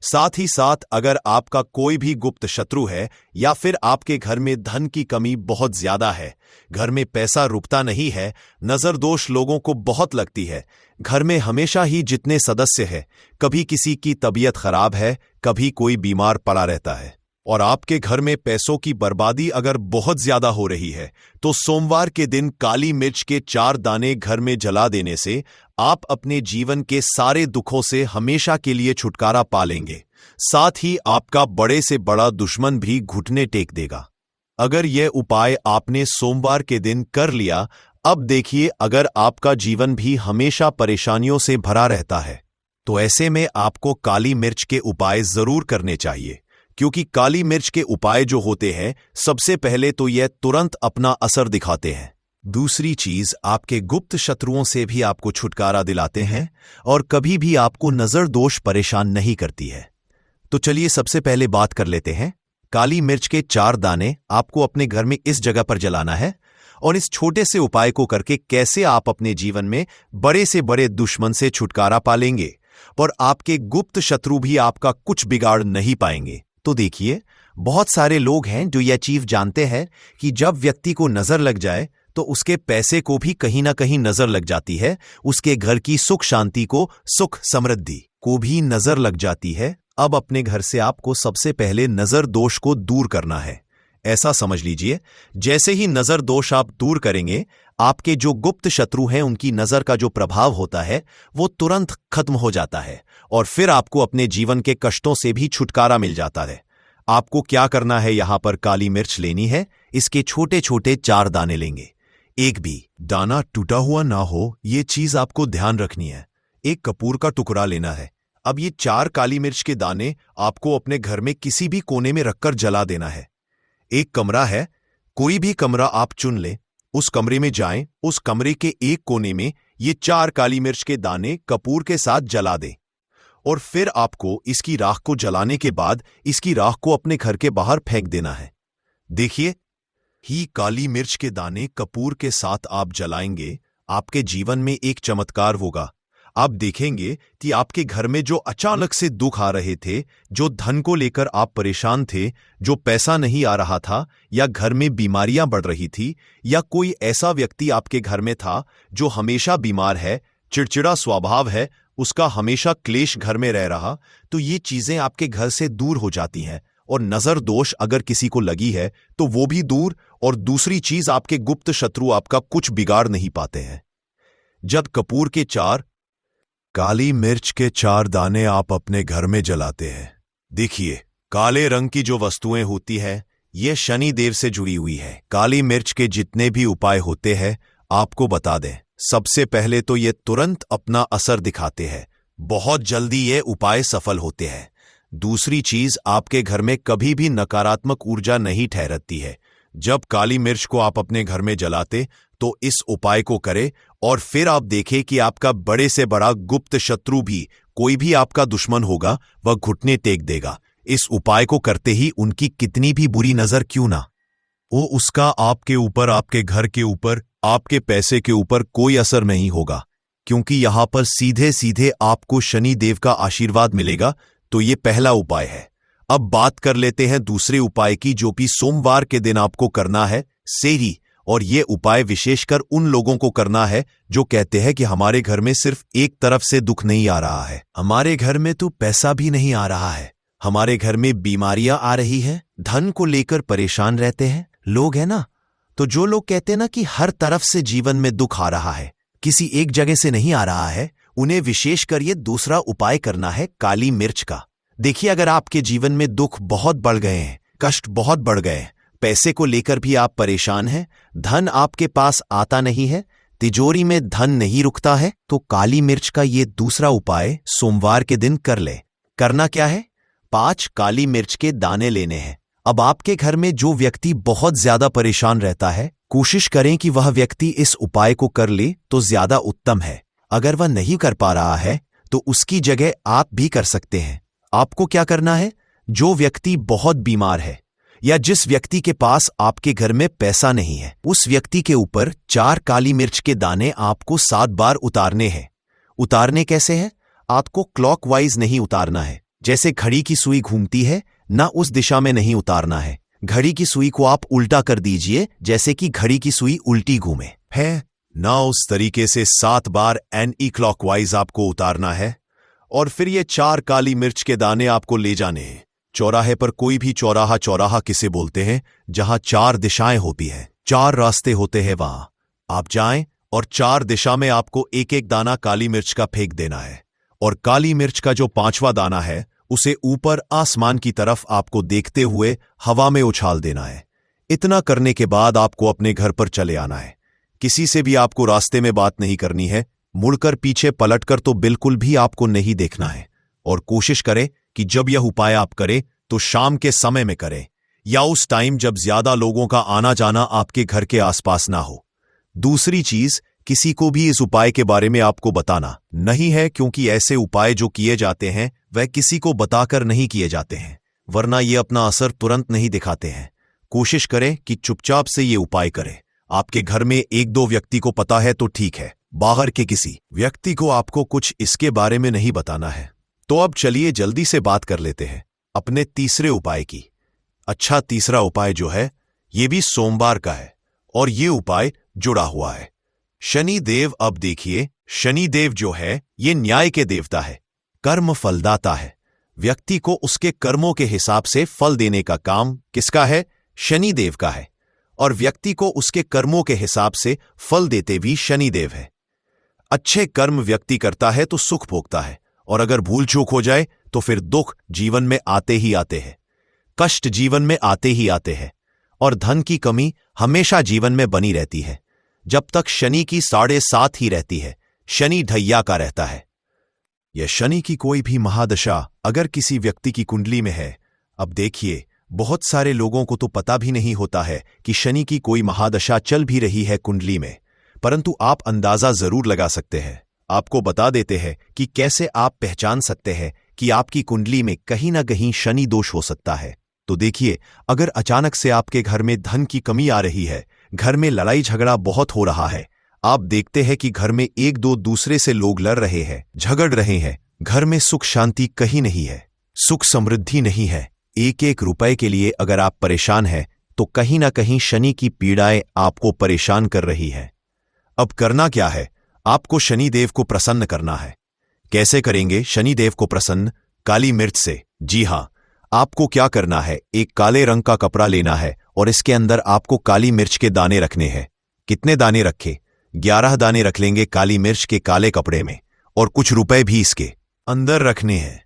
साथ ही साथ अगर आपका कोई भी गुप्त शत्रु है या फिर आपके घर में धन की कमी बहुत ज्यादा है, घर में पैसा रुकता नहीं है, नजर दोष लोगों को बहुत लगती है, घर में हमेशा ही जितने सदस्य हैं, कभी किसी की तबीयत खराब है, कभी कोई बीमार पड़ा रहता है और आपके घर में पैसों की बर्बादी अगर बहुत ज्यादा हो रही है तो सोमवार के दिन काली मिर्च के 4 दाने घर में जला देने से आप अपने जीवन के सारे दुखों से हमेशा के लिए छुटकारा पा लेंगे। साथ ही आपका बड़े से बड़ा दुश्मन भी घुटने टेक देगा। अगर यह उपाय आपने सोमवार के दिन कर लिया, अब देखिए अगर आपका जीवन भी हमेशा परेशानियों से भरा रहता है तो ऐसे में आपको काली मिर्च के उपाय जरूर करने चाहिए क्योंकि काली मिर्च के उपाय जो होते हैं सबसे पहले तो यह तुरंत अपना असर दिखाते हैं। दूसरी चीज, आपके गुप्त शत्रुओं से भी आपको छुटकारा दिलाते हैं और कभी भी आपको नजर दोष परेशान नहीं करती है। तो चलिए सबसे पहले बात कर लेते हैं। काली मिर्च के 4 दाने आपको अपने घर में इस जगह पर जलाना है और इस छोटे से उपाय को करके कैसे आप अपने जीवन में बड़े से बड़े दुश्मन से छुटकारा पा लेंगे और आपके गुप्त शत्रु भी आपका कुछ बिगाड़ नहीं पाएंगे। तो देखिए, बहुत सारे लोग हैं जो यह चीज जानते हैं कि जब व्यक्ति को नजर लग जाए तो उसके पैसे को भी कहीं ना कहीं नजर लग जाती है, उसके घर की सुख शांति को, सुख समृद्धि को भी नजर लग जाती है। अब अपने घर से आपको सबसे पहले नजर दोष को दूर करना है। ऐसा समझ लीजिए, जैसे ही नजर दोष आप दूर करेंगे, आपके जो गुप्त शत्रु हैं उनकी नजर का जो प्रभाव होता है वो तुरंत खत्म हो जाता है और फिर आपको अपने जीवन के कष्टों से भी छुटकारा मिल जाता है। आपको क्या करना है, यहां पर काली मिर्च लेनी है, इसके छोटे छोटे 4 दाने लेंगे। एक भी दाना टूटा हुआ ना हो, ये चीज आपको ध्यान रखनी है। एक कपूर का टुकड़ा लेना है। अब ये 4 काली मिर्च के दाने आपको अपने घर में किसी भी कोने में रखकर जला देना है। एक कमरा है, कोई भी कमरा आप चुन लें, उस कमरे में जाएं, उस कमरे के एक कोने में ये 4 काली मिर्च के दाने कपूर के साथ जला दें और फिर आपको इसकी राख को जलाने के बाद इसकी राख को अपने घर के बाहर फेंक देना है। देखिए, ही काली मिर्च के दाने कपूर के साथ आप जलाएंगे, आपके जीवन में एक चमत्कार होगा। आप देखेंगे कि आपके घर में जो अचानक से दुख आ रहे थे, जो धन को लेकर आप परेशान थे, जो पैसा नहीं आ रहा था या घर में बीमारियां बढ़ रही थी या कोई ऐसा व्यक्ति आपके घर में था जो हमेशा बीमार है, चिड़चिड़ा स्वभाव है, उसका हमेशा क्लेश घर में रह रहा, तो ये चीजें आपके घर से दूर हो जाती हैं और नजर दोष अगर किसी को लगी है तो वो भी दूर। और दूसरी चीज, आपके गुप्त शत्रु आपका कुछ बिगाड़ नहीं पाते हैं। जब कपूर के 4 काली मिर्च के 4 दाने आप अपने घर में जलाते हैं, देखिए काले रंग की जो वस्तुएं होती है ये शनि देव से जुड़ी हुई है। काली मिर्च के जितने भी उपाय होते हैं आपको बता दें, सबसे पहले तो ये तुरंत अपना असर दिखाते हैं, बहुत जल्दी ये उपाय सफल होते हैं। दूसरी चीज, आपके घर में कभी भी नकारात्मक ऊर्जा नहीं ठहरती है। जब काली मिर्च को आप अपने घर में जलाते तो इस उपाय को करें और फिर आप देखें कि आपका बड़े से बड़ा गुप्त शत्रु भी, कोई भी आपका दुश्मन होगा, वह घुटने टेक देगा। इस उपाय को करते ही उनकी कितनी भी बुरी नजर क्यों ना वो, उसका आपके ऊपर, आपके घर के ऊपर, आपके पैसे के ऊपर कोई असर नहीं होगा क्योंकि यहां पर सीधे सीधे आपको शनि देव का आशीर्वाद मिलेगा। तो ये पहला उपाय है। अब बात कर लेते हैं दूसरे उपाय की, जो भी सोमवार के दिन आपको करना है। सेरी और ये उपाय विशेषकर उन लोगों को करना है जो कहते हैं कि हमारे घर में सिर्फ एक तरफ से दुख नहीं आ रहा है, हमारे घर में तो पैसा भी नहीं आ रहा है, हमारे घर में बीमारियां आ रही है, धन को लेकर परेशान रहते हैं लोग, है ना। तो जो लोग कहते हैं ना कि हर तरफ से जीवन में दुख आ रहा है, किसी एक जगह से नहीं आ रहा है, उन्हें विशेषकर ये दूसरा उपाय करना है काली मिर्च का। देखिए, अगर आपके जीवन में दुख बहुत बढ़ गए हैं, कष्ट बहुत बढ़ गए हैं, पैसे को लेकर भी आप परेशान हैं, धन आपके पास आता नहीं है, तिजोरी में धन नहीं रुकता है, तो काली मिर्च का ये दूसरा उपाय सोमवार के दिन कर ले। करना क्या है? 5 काली मिर्च के दाने लेने हैं। अब आपके घर में जो व्यक्ति बहुत ज्यादा परेशान रहता है, कोशिश करें कि वह व्यक्ति इस उपाय को कर ले तो ज्यादा उत्तम है। अगर वह नहीं कर पा रहा है तो उसकी जगह आप भी कर सकते हैं। आपको क्या करना है? जो व्यक्ति बहुत बीमार है या जिस व्यक्ति के पास आपके घर में पैसा नहीं है, उस व्यक्ति के ऊपर 4 काली मिर्च के दाने आपको 7 बार उतारने हैं। उतारने कैसे हैं? आपको क्लॉकवाइज नहीं उतारना है, जैसे घड़ी की सुई घूमती है ना, उस दिशा में नहीं उतारना है। घड़ी की सुई को आप उल्टा कर दीजिए, जैसे कि घड़ी की सुई उल्टी घूमे है ना, उस तरीके से 7 बार एनी क्लॉकवाइज आपको उतारना है। और फिर ये 4 काली मिर्च के दाने आपको ले जाने हैं चौराहे पर। कोई भी चौराहा, चौराहा किसे बोलते हैं? जहां 4 दिशाएं होती हैं, 4 रास्ते होते हैं, वहां आप जाएं और 4 दिशा में आपको एक एक दाना काली मिर्च का फेंक देना है। और काली मिर्च का जो 5वां दाना है उसे ऊपर आसमान की तरफ आपको देखते हुए हवा में उछाल देना है। इतना करने के बाद आपको अपने घर पर चले आना है। किसी से भी आपको रास्ते में बात नहीं करनी है, मुड़कर पीछे पलटकर तो बिल्कुल भी आपको नहीं देखना है। और कोशिश करें कि जब यह उपाय आप करें तो शाम के समय में करें, या उस टाइम जब ज्यादा लोगों का आना जाना आपके घर के आसपास ना हो। दूसरी चीज, किसी को भी इस उपाय के बारे में आपको बताना नहीं है, क्योंकि ऐसे उपाय जो किए जाते हैं वह किसी को बताकर नहीं किए जाते हैं, वरना ये अपना असर तुरंत नहीं दिखाते हैं। कोशिश करें कि चुपचाप से ये उपाय करें। आपके घर में 1-2 व्यक्ति को पता है तो ठीक है, बाहर के किसी व्यक्ति को आपको कुछ इसके बारे में नहीं बताना है। तो अब चलिए जल्दी से बात कर लेते हैं अपने तीसरे उपाय की। अच्छा, तीसरा उपाय जो है ये भी सोमवार का है और ये उपाय जुड़ा हुआ है शनि देव। अब देखिए, शनि देव जो है ये न्याय के देवता है, कर्म फलदाता है। व्यक्ति को उसके कर्मों के हिसाब से फल देने का काम किसका है? शनि देव का है। और व्यक्ति को उसके कर्मों के हिसाब से फल देते भी शनि देव है। अच्छे कर्म व्यक्ति करता है तो सुख भोगता है, और अगर भूल चूक हो जाए तो फिर दुख जीवन में आते ही आते हैं, कष्ट जीवन में आते ही आते हैं, और धन की कमी हमेशा जीवन में बनी रहती है। जब तक शनि की 7.5 ही रहती है, शनि ढैया का रहता है। यह शनि की कोई भी महादशा अगर किसी व्यक्ति की कुंडली में है, अब देखिए, बहुत सारे लोगों को तो पता भी नहीं होता है कि शनि की कोई महादशा चल भी रही है कुंडली में, परंतु आप अंदाजा जरूर लगा सकते हैं। आपको बता देते हैं कि कैसे आप पहचान सकते हैं कि आपकी कुंडली में कहीं ना कहीं शनि दोष हो सकता है। तो देखिए, अगर अचानक से आपके घर में धन की कमी आ रही है, घर में लड़ाई झगड़ा बहुत हो रहा है, आप देखते हैं कि घर में 1-2 दूसरे से लोग लड़ रहे हैं, झगड़ रहे हैं, घर में सुख शांति कहीं नहीं है, सुख समृद्धि नहीं है, 1-1 रुपए के लिए अगर आप परेशान हैं तो कहीं ना कहीं शनि की पीड़ाएं आपको परेशान कर रही है। अब करना क्या है? आपको शनि देव को प्रसन्न करना है। कैसे करेंगे शनि देव को प्रसन्न? काली मिर्च से। जी हां, आपको क्या करना है, एक काले रंग का कपड़ा लेना है और इसके अंदर आपको काली मिर्च के दाने रखने हैं। कितने दाने रखे? 11 दाने रख लेंगे काली मिर्च के काले कपड़े में, और कुछ रुपए भी इसके अंदर रखने हैं।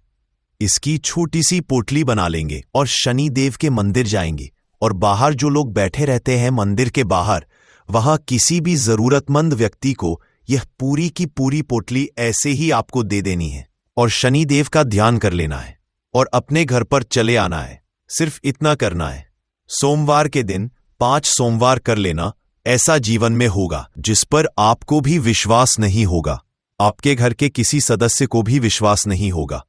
इसकी छोटी सी पोटली बना लेंगे और शनि देव के मंदिर जाएंगे, और बाहर जो लोग बैठे रहते हैं मंदिर के बाहर, वहां किसी भी जरूरतमंद व्यक्ति को यह पूरी की पूरी पोटली ऐसे ही आपको दे देनी है, और शनि देव का ध्यान कर लेना है और अपने घर पर चले आना है। सिर्फ इतना करना है। सोमवार के दिन 5 सोमवार कर लेना। ऐसा जीवन में होगा जिस पर आपको भी विश्वास नहीं होगा, आपके घर के किसी सदस्य को भी विश्वास नहीं होगा।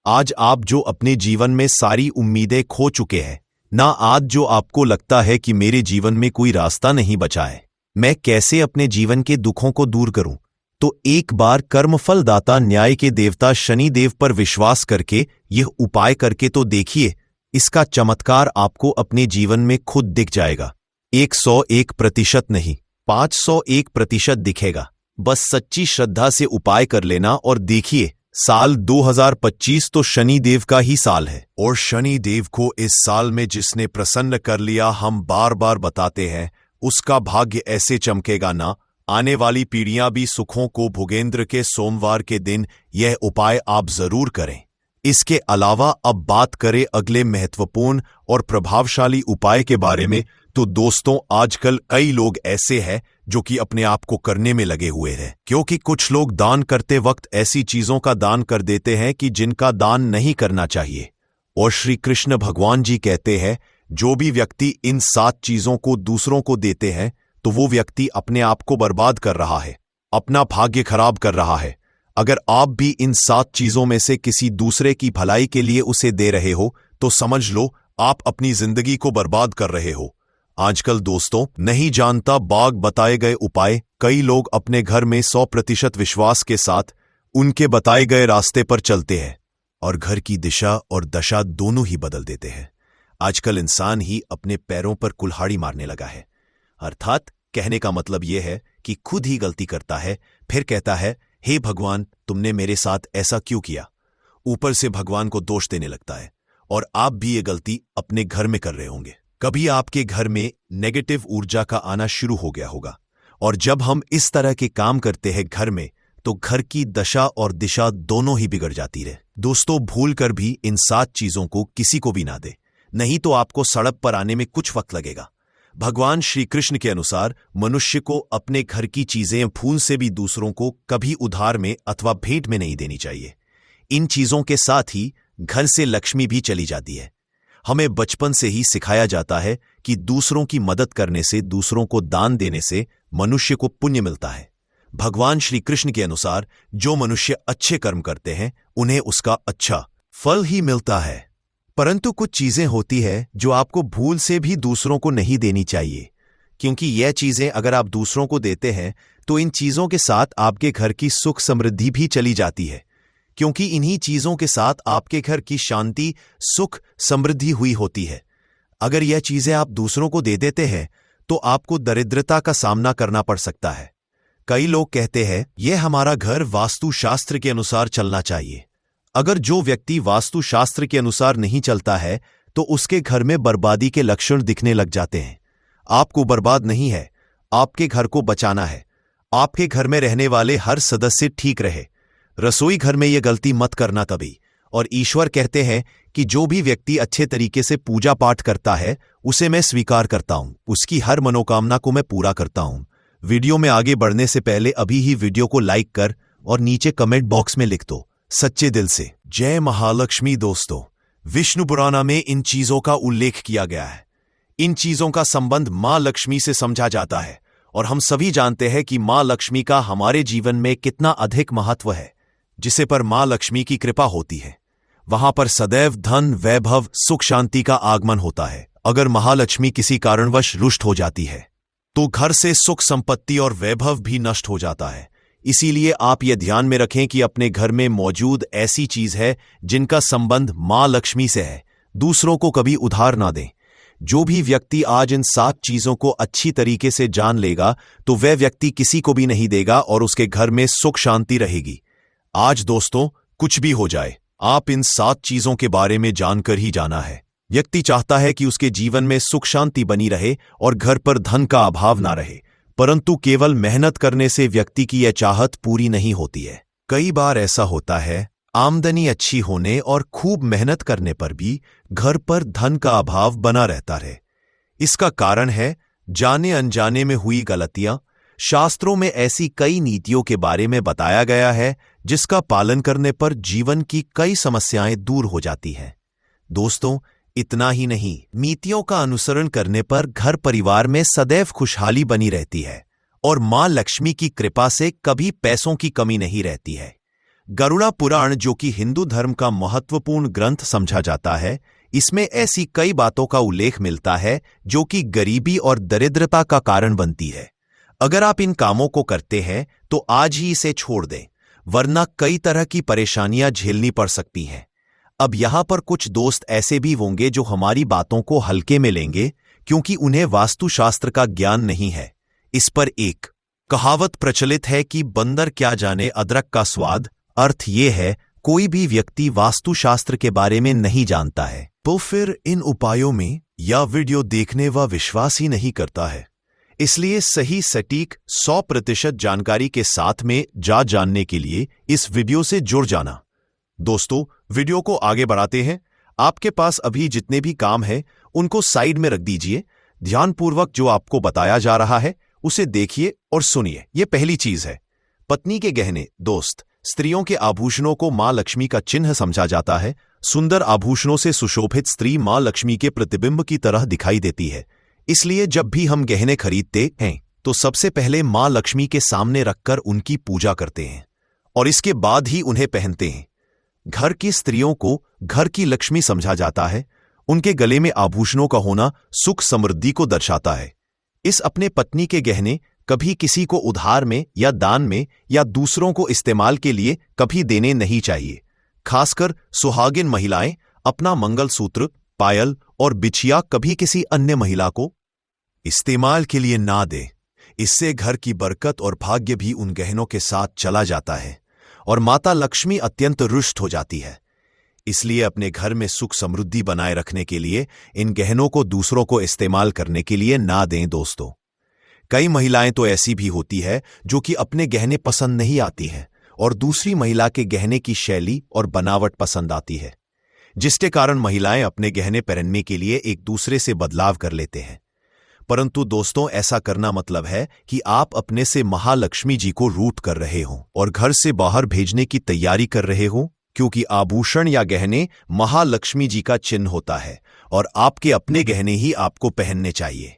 आज आप जो अपने जीवन में सारी उम्मीदें खो चुके हैं ना, आज जो आपको लगता है कि मेरे जीवन में कोई रास्ता नहीं बचा है, मैं कैसे अपने जीवन के दुखों को दूर करूं, तो एक बार कर्मफल दाता न्याय के देवता शनि देव पर विश्वास करके यह उपाय करके तो देखिए, इसका चमत्कार आपको अपने जीवन में खुद दिख जाएगा। 101% नहीं, 501% दिखेगा। बस सच्ची श्रद्धा से उपाय कर लेना और देखिए, साल 2025 तो शनि देव का ही साल है। और शनि देव को इस साल में जिसने प्रसन्न कर लिया, हम बार बार बताते हैं, उसका भाग्य ऐसे चमकेगा ना, आने वाली पीढ़ियां भी सुखों को भोगेंद्र के सोमवार के दिन यह उपाय आप जरूर करें। इसके अलावा अब बात करें अगले महत्वपूर्ण और प्रभावशाली उपाय के बारे में, तो दोस्तों आजकल कई लोग ऐसे हैं जो कि अपने आप को करने में लगे हुए हैं, क्योंकि कुछ लोग दान करते वक्त ऐसी चीजों का दान कर देते हैं कि जिनका दान नहीं करना चाहिए। और श्री कृष्ण भगवान जी कहते हैं, जो भी व्यक्ति इन 7 चीजों को दूसरों को देते हैं तो वो व्यक्ति अपने आप को बर्बाद कर रहा है, अपना भाग्य खराब कर रहा है। अगर आप भी इन 7 चीजों में से किसी दूसरे की भलाई के लिए उसे दे रहे हो तो समझ लो आप अपनी जिंदगी को बर्बाद कर रहे हो। आजकल दोस्तों नहीं जानता बाग बताए गए उपाय कई लोग अपने घर में 100% विश्वास के साथ उनके बताए गए रास्ते पर चलते हैं और घर की दिशा और दशा दोनों ही बदल देते हैं। आजकल इंसान ही अपने पैरों पर कुल्हाड़ी मारने लगा है, अर्थात कहने का मतलब यह है कि खुद ही गलती करता है, फिर कहता है, हे भगवान तुमने मेरे साथ ऐसा क्यों किया। ऊपर से भगवान को दोष देने लगता है। और आप भी ये गलती अपने घर में कर रहे होंगे। कभी आपके घर में नेगेटिव ऊर्जा का आना शुरू हो गया होगा, और जब हम इस तरह के काम करते हैं घर में, तो घर की दशा और दिशा दोनों ही बिगड़ जाती है। दोस्तों भूल कर भी इन 7 चीजों को किसी को भी ना दे, नहीं तो आपको सड़क पर आने में कुछ वक्त लगेगा। भगवान श्री कृष्ण के अनुसार मनुष्य को अपने घर की चीजें फूल से भी दूसरों को कभी उधार में अथवा भेंट में नहीं देनी चाहिए। इन चीजों के साथ ही घर से लक्ष्मी भी चली जाती है। हमें बचपन से ही सिखाया जाता है कि दूसरों की मदद करने से, दूसरों को दान देने से मनुष्य को पुण्य मिलता है। भगवान श्री कृष्ण के अनुसार जो मनुष्य अच्छे कर्म करते हैं उन्हें उसका अच्छा फल ही मिलता है। परंतु कुछ चीजें होती है जो आपको भूल से भी दूसरों को नहीं देनी चाहिए, क्योंकि यह चीजें अगर आप दूसरों को देते हैं तो इन चीजों के साथ आपके घर की सुख समृद्धि भी चली जाती है, क्योंकि इन्हीं चीजों के साथ आपके घर की शांति, सुख, समृद्धि हुई होती है। अगर यह चीजें आप दूसरों को दे देते हैं तो आपको दरिद्रता का सामना करना पड़ सकता है। कई लोग कहते हैं यह हमारा घर वास्तुशास्त्र के अनुसार चलना चाहिए। अगर जो व्यक्ति वास्तुशास्त्र के अनुसार नहीं चलता है तो उसके घर में बर्बादी के लक्षण दिखने लग जाते हैं। आपको बर्बाद नहीं है, आपके घर को बचाना है। आपके घर में रहने वाले हर सदस्य ठीक रहे। रसोई घर में यह गलती मत करना कभी। और ईश्वर कहते हैं कि जो भी व्यक्ति अच्छे तरीके से पूजा पाठ करता है उसे मैं स्वीकार करता हूं, उसकी हर मनोकामना को मैं पूरा करता हूं। वीडियो में आगे बढ़ने से पहले अभी ही वीडियो को लाइक कर और नीचे कमेंट बॉक्स में लिख दो सच्चे दिल से जय महालक्ष्मी। दोस्तों विष्णु पुराण में इन चीजों का उल्लेख किया गया है। इन चीजों का संबंध मां लक्ष्मी से समझा जाता है और हम सभी जानते हैं कि मां लक्ष्मी का हमारे जीवन में कितना अधिक महत्व है। जिसे पर मां लक्ष्मी की कृपा होती है वहां पर सदैव धन, वैभव, सुख, शांति का आगमन होता है। अगर महालक्ष्मी किसी कारणवश रुष्ट हो जाती है तो घर से सुख, संपत्ति और वैभव भी नष्ट हो जाता है। इसीलिए आप यह ध्यान में रखें कि अपने घर में मौजूद ऐसी चीज है जिनका संबंध मां लक्ष्मी से है, दूसरों को कभी उधार ना दें। जो भी व्यक्ति आज इन 7 चीजों को अच्छी तरीके से जान लेगा तो वह व्यक्ति किसी को भी नहीं देगा और उसके घर में सुख शांति रहेगी। आज दोस्तों कुछ भी हो जाए, आप इन 7 चीजों के बारे में जानकर ही जाना है। व्यक्ति चाहता है कि उसके जीवन में सुख शांति बनी रहे और घर पर धन का अभाव ना रहे, परंतु केवल मेहनत करने से व्यक्ति की यह चाहत पूरी नहीं होती है। कई बार ऐसा होता है, आमदनी अच्छी होने और खूब मेहनत करने पर भी घर पर धन का अभाव बना रहता है। इसका कारण है जाने अनजाने में हुई गलतियां। शास्त्रों में ऐसी कई नीतियों के बारे में बताया गया है जिसका पालन करने पर जीवन की कई समस्याएं दूर हो जाती हैं। दोस्तों इतना ही नहीं, नीतियों का अनुसरण करने पर घर परिवार में सदैव खुशहाली बनी रहती है और मां लक्ष्मी की कृपा से कभी पैसों की कमी नहीं रहती है। गरुड़ा पुराण, जो कि हिंदू धर्म का महत्वपूर्ण ग्रंथ समझा जाता है, इसमें ऐसी कई बातों का उल्लेख मिलता है जो कि गरीबी और दरिद्रता का कारण बनती है। अगर आप इन कामों को करते हैं तो आज ही इसे छोड़ दें, वरना कई तरह की परेशानियां झेलनी पड़ सकती हैं। अब यहां पर कुछ दोस्त ऐसे भी होंगे जो हमारी बातों को हल्के में लेंगे, क्योंकि उन्हें वास्तुशास्त्र का ज्ञान नहीं है। इस पर एक कहावत प्रचलित है कि बंदर क्या जाने अदरक का स्वाद। अर्थ ये है, कोई भी व्यक्ति वास्तुशास्त्र के बारे में नहीं जानता है तो फिर इन उपायों में या वीडियो देखने व विश्वास ही नहीं करता है। इसलिए सही सटीक 100% जानकारी के साथ में जानने के लिए इस वीडियो से जुड़ जाना। दोस्तों, वीडियो को आगे बढ़ाते हैं। आपके पास अभी जितने भी काम है उनको साइड में रख दीजिए। ध्यानपूर्वक जो आपको बताया जा रहा है उसे देखिए और सुनिए। ये पहली चीज है, पत्नी के गहने। दोस्त, स्त्रियों के आभूषणों को मां लक्ष्मी का चिन्ह समझा जाता है। सुंदर आभूषणों से सुशोभित स्त्री मां लक्ष्मी के प्रतिबिंब की तरह दिखाई देती है। इसलिए जब भी हम गहने खरीदते हैं तो सबसे पहले मां लक्ष्मी के सामने रखकर उनकी पूजा करते हैं और इसके बाद ही उन्हें पहनते हैं। घर की स्त्रियों को घर की लक्ष्मी समझा जाता है। उनके गले में आभूषणों का होना सुख समृद्धि को दर्शाता है। इस अपने पत्नी के गहने कभी किसी को उधार में या दान में या दूसरों को इस्तेमाल के लिए कभी देने नहीं चाहिए। खासकर सुहागिन महिलाएं अपना मंगलसूत्र, पायल और बिछिया कभी किसी अन्य महिला को इस्तेमाल के लिए ना दें। इससे घर की बरकत और भाग्य भी उन गहनों के साथ चला जाता है और माता लक्ष्मी अत्यंत रुष्ट हो जाती है। इसलिए अपने घर में सुख समृद्धि बनाए रखने के लिए इन गहनों को दूसरों को इस्तेमाल करने के लिए ना दें। दोस्तों, कई महिलाएं तो ऐसी भी होती है जो कि अपने गहने पसंद नहीं आती हैं और दूसरी महिला के गहने की शैली और बनावट पसंद आती है, जिसके कारण महिलाएं अपने गहने पहनने के लिए एक दूसरे से बदलाव कर लेते हैं। परंतु दोस्तों, ऐसा करना मतलब है कि आप अपने से महालक्ष्मी जी को रूठ कर रहे हो और घर से बाहर भेजने की तैयारी कर रहे हो, क्योंकि आभूषण या गहने महालक्ष्मी जी का चिन्ह होता है और आपके अपने गहने ही आपको पहनने चाहिए।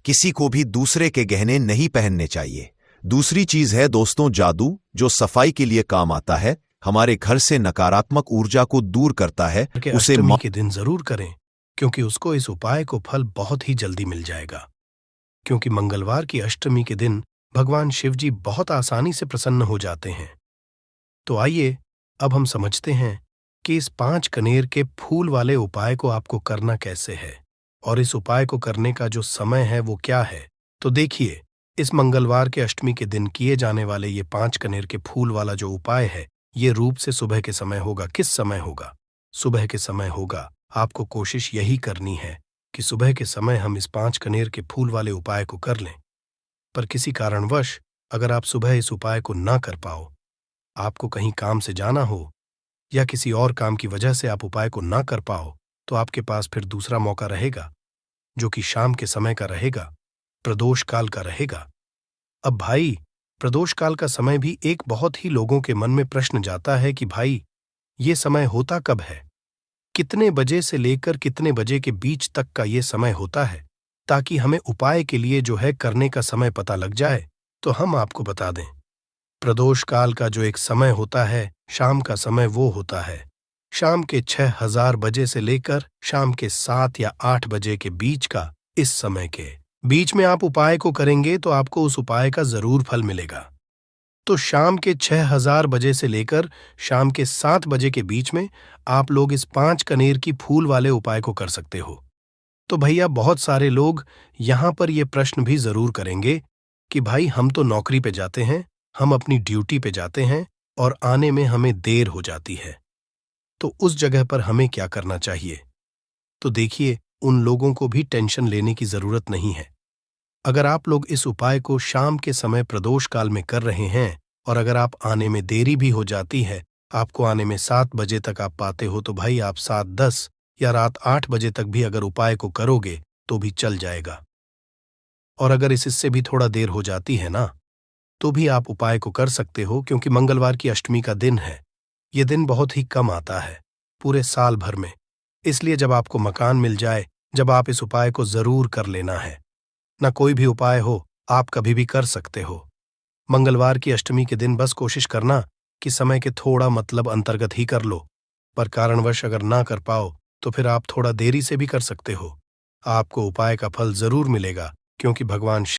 किसी को भी दूसरे के गहने नहीं पहनने चाहिए। दूसरी चीज है दोस्तों, जादू, जो सफाई के लिए काम आता है, हमारे घर से नकारात्मक ऊर्जा को दूर करता है। उसे अष्टमी के दिन जरूर करें, क्योंकि उसको इस उपाय को फल बहुत ही जल्दी मिल जाएगा। क्योंकि मंगलवार की अष्टमी के दिन भगवान शिव जी बहुत आसानी से प्रसन्न हो जाते हैं। तो आइए अब हम समझते हैं कि इस 5 कनेर के फूल वाले उपाय को आपको करना कैसे है और इस उपाय को करने का जो समय है वो क्या है। तो देखिए, इस मंगलवार के अष्टमी के दिन किए जाने वाले ये 5 कनेर के फूल वाला जो उपाय है, ये रूप से सुबह के समय होगा। किस समय होगा? सुबह के समय होगा। आपको कोशिश यही करनी है कि सुबह के समय हम इस 5 कनेर के फूल वाले उपाय को कर लें। पर किसी कारणवश अगर आप सुबह इस उपाय को ना कर पाओ, आपको कहीं काम से जाना हो या किसी और काम की वजह से आप उपाय को ना कर पाओ, तो आपके पास फिर दूसरा मौका रहेगा, जो कि शाम के समय का रहेगा, प्रदोष काल का रहेगा। अब भाई, प्रदोष काल का समय भी एक बहुत ही लोगों के मन में प्रश्न जाता है कि भाई, ये समय होता कब है? कितने बजे से लेकर कितने बजे के बीच तक का ये समय होता है, ताकि हमें उपाय के लिए जो है करने का समय पता लग जाए। तो हम आपको बता दें, प्रदोष काल का जो एक समय होता है, शाम का समय, वो होता है शाम के 6000 बजे से लेकर शाम के 7 या 8 बजे के बीच का। इस समय के बीच में आप उपाय को करेंगे तो आपको उस उपाय का जरूर फल मिलेगा। तो शाम के 6000 बजे से लेकर शाम के 7 बजे के बीच में आप लोग इस 5 कनेर की फूल वाले उपाय को कर सकते हो। तो भैया, बहुत सारे लोग यहां पर ये प्रश्न भी जरूर करेंगे कि भाई, हम तो नौकरी पे जाते हैं, हम अपनी ड्यूटी पे जाते हैं और आने में हमें देर हो जाती है, तो उस जगह पर हमें क्या करना चाहिए? तो देखिए, उन लोगों को भी टेंशन लेने की जरूरत नहीं है। अगर आप लोग इस उपाय को शाम के समय प्रदोष काल में कर रहे हैं और अगर आप आने में देरी भी हो जाती है, आपको आने में 7 बजे तक आप पाते हो, तो भाई आप 7:10 या रात 8 बजे तक भी अगर उपाय को करोगे तो भी चल जाएगा। और अगर इससे भी थोड़ा देर हो जाती है ना, तो भी आप उपाय को कर सकते हो, क्योंकि मंगलवार की अष्टमी का दिन है। ये दिन बहुत ही कम आता है पूरे साल भर में। इसलिए जब आपको मकान मिल जाए, जब आप इस उपाय को जरूर कर लेना है। ना कोई भी उपाय हो, आप कभी भी कर सकते हो। मंगलवार की अष्टमी के दिन बस कोशिश करना कि समय के थोड़ा मतलब अंतर्गत ही कर लो। पर कारणवश अगर ना कर पाओ तो फिर आप थोड़ा देरी से भी कर सकते हो। आपको उपाय का फल जरूर मिलेगा, क्योंकि भगवान